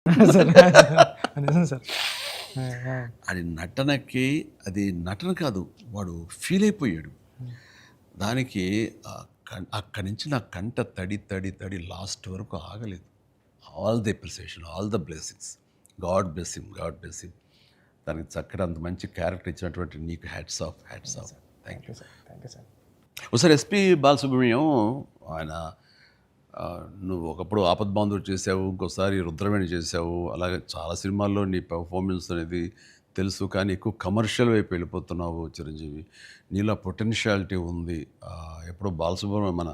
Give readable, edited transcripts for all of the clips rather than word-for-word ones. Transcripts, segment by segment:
Sir నిజం sir. అది నటనకి, అది నటన కాదు, వాడు ఫీల్ అయిపోయాడు దానికి. అక్కడి నుంచి నా కంట తడి తడి తడి లాస్ట్ వరకు ఆగలేదు. All the appreciation, all the blessings, God bless him, God bless him. దానికి చక్కటి అంత మంచి క్యారెక్టర్ ఇచ్చినటువంటి నీకు hats off, hats off. Thank you sir. Thank you sir. ఒకసారి ఎస్పి బాలసుబ్రహ్మణ్యం ఆయన, నువ్వు ఒకప్పుడు ఆపద్బాంధుడు చేసావు, ఇంకోసారి రుద్రవేణి చేసావు, అలాగే చాలా సినిమాల్లో నీ పర్ఫార్మెన్స్ అనేది తెలుసు, కానీ ఎక్కువ కమర్షియల్ వైపు వెళ్ళిపోతున్నావు చిరంజీవి. నీలో పొటెన్షియాలిటీ ఉంది. ఎప్పుడో బాలసుబ్రహ్మణ్యం మన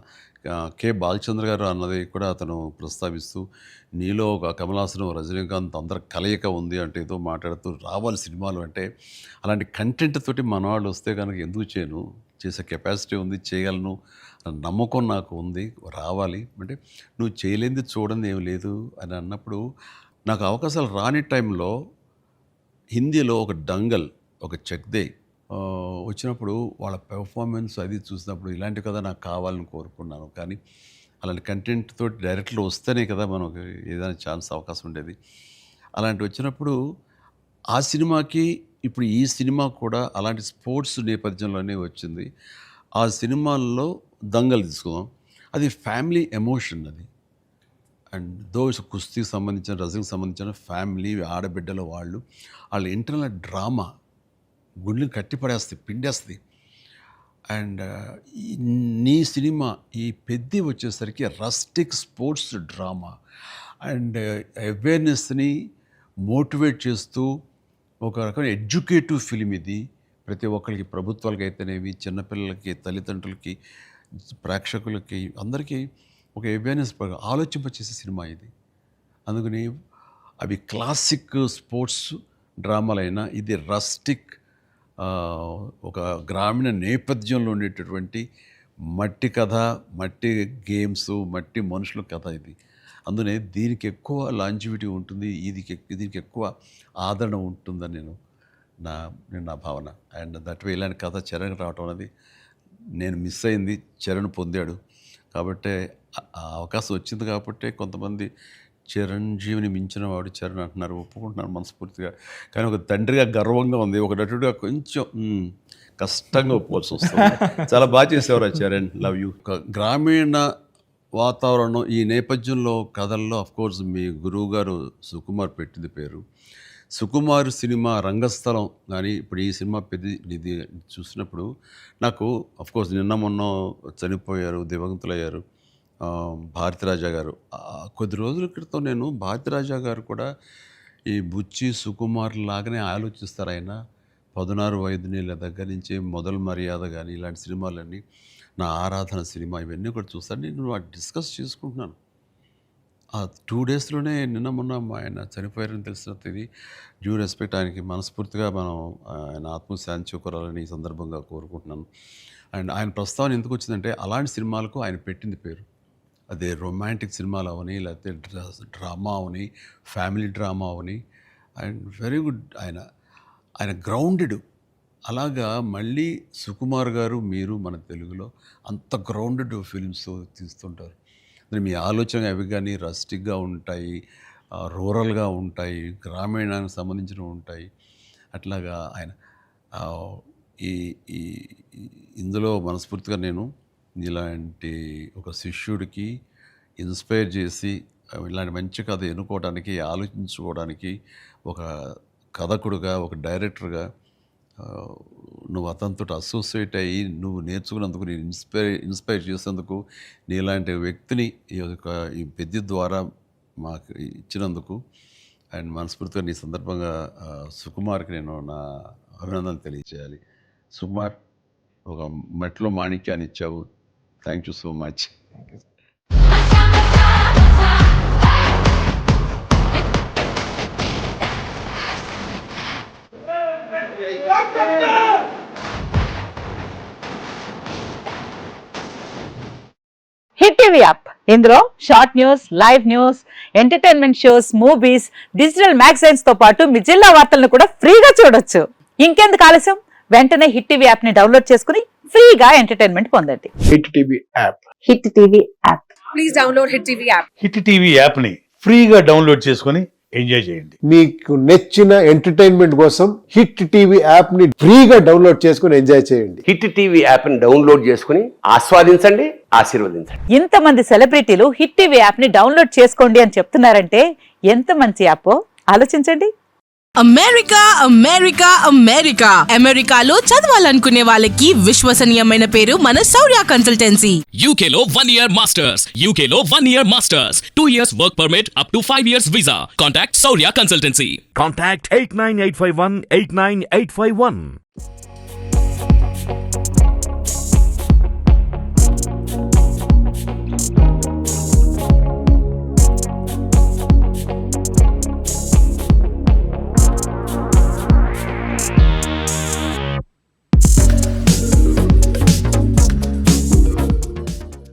కె బాలచంద్ర గారు అన్నది కూడా అతను ప్రస్తావిస్తూ, నీలో ఒక కమలాసనం, రజనీకాంత్ అందరి కలయిక ఉంది అంటే ఏదో మాట్లాడుతూ రావాలి సినిమాలు అంటే. అలాంటి కంటెంట్ తోటి మన వాళ్ళు వస్తే కనుక ఎందుకు చేయను, చేసే కెపాసిటీ ఉంది, చేయగలను నమ్మకం నాకు ఉంది, రావాలి అంటే. నువ్వు చేయలేనిది చూడండి ఏం లేదు అని అన్నప్పుడు, నాకు అవకాశాలు రాని టైంలో హిందీలో ఒక డంగల్, ఒక చెక్దే వచ్చినప్పుడు వాళ్ళ పెర్ఫార్మెన్స్ అది చూసినప్పుడు ఇలాంటి కదా నాకు కావాలని కోరుకున్నాను. కానీ అలాంటి కంటెంట్ తోటి డైరెక్ట్లో వస్తేనే కదా మనకు ఏదైనా ఛాన్స్, అవకాశం ఉండేది. అలాంటి వచ్చినప్పుడు ఆ సినిమాకి ఇప్పుడు ఈ సినిమా కూడా అలాంటి స్పోర్ట్స్ నేపథ్యంలోనే వచ్చింది. ఆ సినిమాల్లో దంగల్ తీసుకుందాం, అది ఫ్యామిలీ ఎమోషన్ అది. అండ్ దోస్ కుస్తీకి సంబంధించిన, రజనీకి సంబంధించిన ఫ్యామిలీ, ఆడబిడ్డల వాళ్ళ ఇంటర్నల్ డ్రామా గుండెలు కట్టిపడేస్తుంది, పిండేస్తుంది. అండ్ నీ సినిమా ఈ పెద్ద వచ్చేసరికి రస్టిక్ స్పోర్ట్స్ డ్రామా అండ్ అవేర్నెస్ని మోటివేట్ చేస్తూ ఒక రకమైన ఎడ్యుకేటివ్ ఫిలిం ఇది. ప్రతి ఒక్కరికి, ప్రభుత్వాలకి అయితేనేవి, చిన్నపిల్లలకి, తల్లిదండ్రులకి, ప్రేక్షకులకి, అందరికీ ఒక అవేర్నెస్ ఆలోచింపచేసే సినిమా ఇది. అందుకని అవి క్లాసిక్ స్పోర్ట్స్ డ్రామాలైనా ఇది రస్టిక్, ఒక గ్రామీణ నేపథ్యంలో ఉండేటటువంటి మట్టి కథ, మట్టి గేమ్స్, మట్టి మనుషుల కథ ఇది. అందునే దీనికి ఎక్కువ లాంజివిటీ ఉంటుంది, దీనికి ఎక్కువ ఆదరణ ఉంటుందని నేను నా భావన. అండ్ దట్ వే ఇలాంటి కథ చరణ్ రావటం అనేది నేను మిస్ అయింది, చరణ్ పొందాడు. కాబట్టి ఆ అవకాశం వచ్చింది కాబట్టి కొంతమంది చిరంజీవిని మించిన వాడు చరణ్ అంటున్నారు, ఒప్పుకుంటున్నారు మనస్ఫూర్తిగా. కానీ ఒక తండ్రిగా గర్వంగా ఉంది, ఒక నటుడిగా కొంచెం కష్టంగా ఒప్పుకోవాల్సి వస్తుంది. చాలా బాగా చేసేవారు చరణ్, లవ్ యూ. గ్రామీణ వాతావరణం ఈ నేపథ్యంలో కథల్లో అఫ్కోర్స్ మీ గురువు గారు సుకుమార్ పెట్టింది పేరు. సుకుమార్ సినిమా రంగస్థలం కానీ ఇప్పుడు ఈ సినిమా ఇది చూసినప్పుడు నాకు అఫ్కోర్స్ నిన్న మొన్న చనిపోయారు, దివంగతులయ్యారు భారతిరాజా గారు. కొద్ది రోజుల క్రితం నేను భారతిరాజా గారు కూడా ఈ బుచ్చి సుకుమార్ లాగానే ఆలోచిస్తారు. ఆయన 16 వయదునీళ్ళ దగ్గర నుంచి మొదలు మర్యాద కానీ ఇలాంటి సినిమాలన్నీ, నా ఆరాధన సినిమా, ఇవన్నీ కూడా చూస్తాను. నేను వాటి డిస్కస్ చేసుకుంటున్నాను. ఆ 2 డేస్లోనే నిన్న మొన్న ఆయన చనిపోయారని తెలిసిన ఇది. డ్యూ రెస్పెక్ట్ ఆయనకి మనస్ఫూర్తిగా మనం ఆయన ఆత్మశాంతి చేకూరాలని ఈ సందర్భంగా కోరుకుంటున్నాను. అండ్ ఆయన ప్రస్తావన ఎందుకు వచ్చిందంటే అలాంటి సినిమాలకు ఆయన పెట్టింది పేరు. అదే రొమాంటిక్ సినిమాలు అవని, లేకపోతే drama Avani, family drama Avani. And very good. ఆయన గ్రౌండెడ్. అలాగా మళ్ళీ సుకుమార్ గారు, మీరు మన తెలుగులో అంత గ్రౌండెడ్ ఫిల్మ్స్ తీస్తుంటారు. మీ ఆలోచన అవి కానీ రస్టిక్గా ఉంటాయి, రూరల్గా ఉంటాయి, గ్రామీణానికి సంబంధించినవి ఉంటాయి. అట్లాగా ఆయన ఇందులో మనస్ఫూర్తిగా నేను ఇలాంటి ఒక శిష్యుడికి ఇన్స్పైర్ చేసి ఇలాంటి మంచి కథ ఎన్నుకోవడానికి, ఆలోచించుకోవడానికి ఒక కథకుడుగా, ఒక డైరెక్టర్గా నువ్వు అతనితో అసోసియేట్ అయ్యి నువ్వు నేర్చుకున్నందుకు, నేను ఇన్స్పైర్ చేసేందుకు, నీలాంటి వ్యక్తిని ఈ పెద్ద ద్వారా మాకు ఇచ్చినందుకు అండ్ మనస్ఫూర్తిగా నీ సందర్భంగా సుకుమార్కి నేను నా అభినందనలు తెలియజేయాలి. సుకుమార్, ఒక మట్టిలో మాణిక్యాన్ని ఇచ్చావు. Thank you so much. Hit TV app, ఇందులో short news, live news, entertainment shows, movies, digital magazines తో పాటు మీ జిల్లా వార్తలను కూడా ఫ్రీగా చూడొచ్చు. ఇంకెందుకు ఆలస్యం, వెంటనే హిట్ టీవీ యాప్ ని డౌన్లోడ్ చేసుకుని ఫ్రీగా ఎంటర్టైన్మెంట్ పొందండి. Hit TV app. Hit TV app. Please download hit TV app. Hit TV app ని ఫ్రీగా డౌన్లోడ్ చేసుకొని ఎంజాయ్ చేయండి. మీకు నచ్చిన ఎంటర్టైన్మెంట్ కోసం హిట్ టీవీ యాప్ ని ఫ్రీగా డౌన్లోడ్ చేసుకుని ఎంజాయ్ చేయండి. హిట్ టీవీ యాప్ని డౌన్లోడ్ చేసుకుని ఆస్వాదించండి, ఆశీర్వదించండి. ఇంతమంది సెలబ్రిటీలు హిట్ టీవీ యాప్ ని డౌన్లోడ్ చేసుకోండి అని చెప్తున్నారంటే ఎంత మంచి యాప్ ఆలోచించండి. అమెరికా అమెరికా అమెరికా అమెరికాలో చదవాలనుకునే వాళ్ళకి విశ్వసనీయమైన పేరు మన శౌర్య కన్సల్టెన్సీ. UK లో 1 year masters. UK లో 1 year masters. 2 years work permit up to 5 years visa. Contact Saurya Consultancy. Contact 89851 89851.